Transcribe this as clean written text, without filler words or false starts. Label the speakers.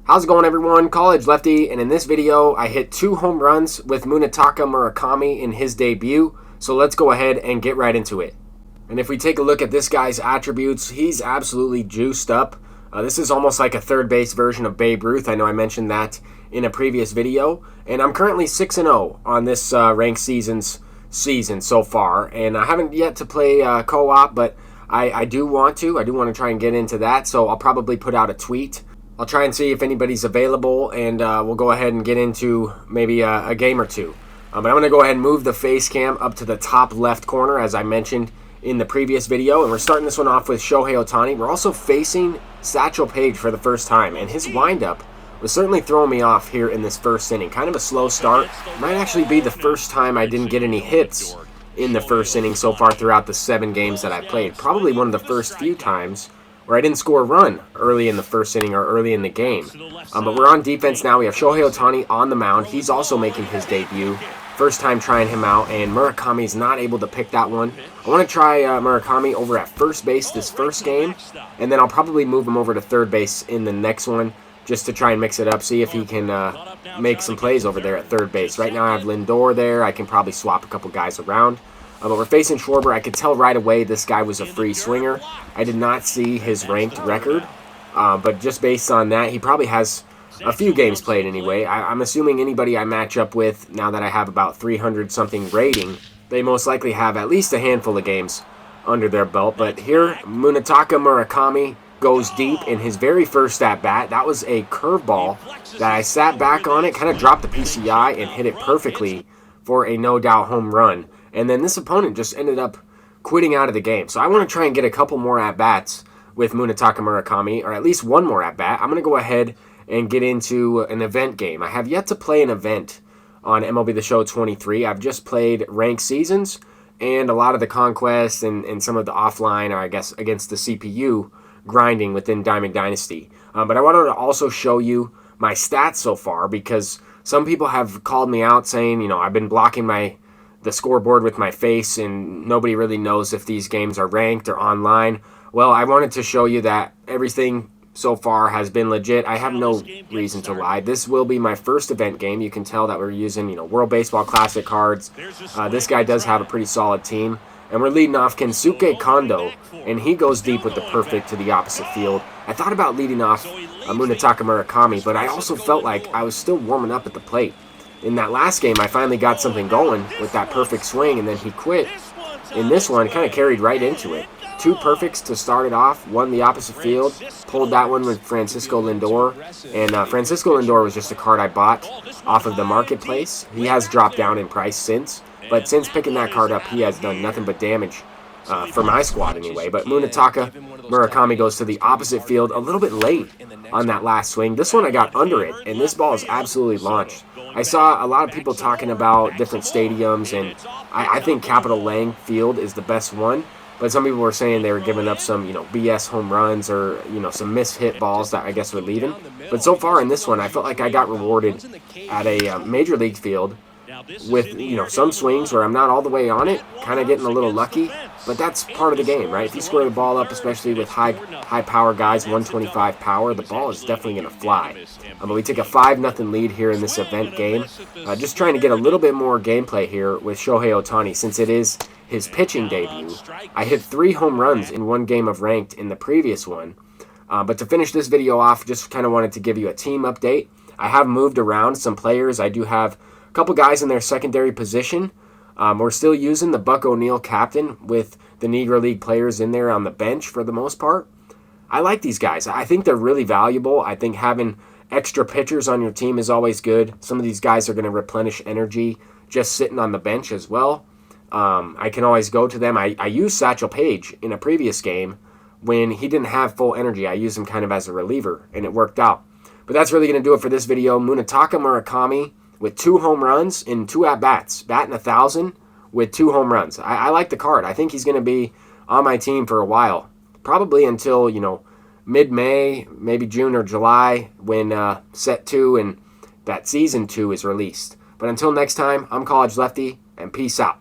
Speaker 1: How's it going, everyone? College Lefty, and in this video I hit 2 home runs with Munetaka Murakami in his debut, so let's go ahead and get right into it. And if we take a look at this guy's attributes, he's absolutely juiced up. This is almost like a third base version of Babe Ruth. I know I mentioned that in a previous video, and I'm currently 6-0 on this ranked season so far, and I haven't yet to play co-op, but I do want to try and get into that, so I'll probably put out a tweet. I'll try and see if anybody's available, and we'll go ahead and get into maybe a game or two. But I'm going to go ahead and move the face cam up to the top left corner, as I mentioned in the previous video, and we're starting this one off with Shohei Ohtani. We're also facing Satchel Paige for the first time, and his windup was certainly throwing me off here in this first inning. Kind of a slow start. Might actually be the first time I didn't get any hits in the first inning so far throughout the 7 games that I played. Probably one of the first few times where I didn't score a run early in the first inning or early in the game. But we're on defense now. We have Shohei Ohtani on the mound. He's also making his debut. First time trying him out, and Murakami's not able to pick that one. I want to try Murakami over at first base this first game, and then I'll probably move him over to third base in the next one just to try and mix it up, see if he can make some plays over there at third base. Right now I have Lindor there. I can probably swap a couple guys around. But we're facing Schwarber. I could tell right away this guy was a free swinger. I did not see his ranked record, but just based on that, he probably has a few games played anyway. I'm assuming anybody I match up with, now that I have about 300-something rating, they most likely have at least a handful of games under their belt. But here, Munetaka Murakami goes deep in his very first at-bat. That was a curveball that I sat back on it, kind of dropped the PCI, and hit it perfectly for a no-doubt home run. And then this opponent just ended up quitting out of the game. So I want to try and get a couple more at-bats with Munetaka Murakami, or at least one more at-bat. I'm going to go ahead and get into an event game. I have yet to play an event on MLB The Show 23. I've just played ranked seasons and a lot of the conquests and some of the offline, or I guess against the CPU, grinding within Diamond Dynasty. But I wanted to also show you my stats so far, because some people have called me out saying, you know, I've been blocking the scoreboard with my face and nobody really knows if these games are ranked or online. Well, I wanted to show you that everything so far has been legit. I have no reason to lie. This will be my first event game. You can tell that we're using, you know, World Baseball Classic cards. This guy does have a pretty solid team. And we're leading off Kensuke Kondo, and he goes deep with the perfect to the opposite field. I thought about leading off Munetaka Murakami, but I also felt like I was still warming up at the plate. In that last game, I finally got something going with that perfect swing, and then he quit. In this one, kind of carried right into it. 2 perfects to start it off, one the opposite field, pulled that one with Francisco Lindor, and Francisco Lindor was just a card I bought off of the marketplace. He has dropped down in price since, but since picking that card up, he has done nothing but damage for my squad anyway. But Munetaka Murakami goes to the opposite field a little bit late on that last swing. This one I got under it, and this ball is absolutely launched. I saw a lot of people talking about different stadiums, and I think Capitol Lang Field is the best one. But some people were saying they were giving up some, you know, BS home runs, or, you know, some mishit balls that I guess were leaving. But so far in this one, I felt like I got rewarded at a major league field with, you know, some swings where I'm not all the way on it, kind of getting a little lucky. But that's part of the game, right? If you square the ball up, especially with high power guys, 125 power, the ball is definitely going to fly. But we take a 5-0 lead here in this event game. Just trying to get a little bit more gameplay here with Shohei Ohtani, since it is his pitching debut. I hit 3 home runs in 1 game of ranked in the previous one. But to finish this video off, just kind of wanted to give you a team update. I have moved around some players. I do have a couple guys in their secondary position. We're still using the Buck O'Neil captain with the Negro League players in there on the bench for the most part. I like these guys. I think they're really valuable. I think having extra pitchers on your team is always good. Some of these guys are going to replenish energy just sitting on the bench as well. I can always go to them. I used Satchel Paige in a previous game when he didn't have full energy. I used him kind of as a reliever, and it worked out. But that's really going to do it for this video. Munetaka Murakami with 2 home runs in 2 at-bats, batting 1,000 with 2 home runs. I like the card. I think he's going to be on my team for a while, probably until, you know, mid-May, maybe June or July, when Set 2 and that Season 2 is released. But until next time, I'm College Lefty, and peace out.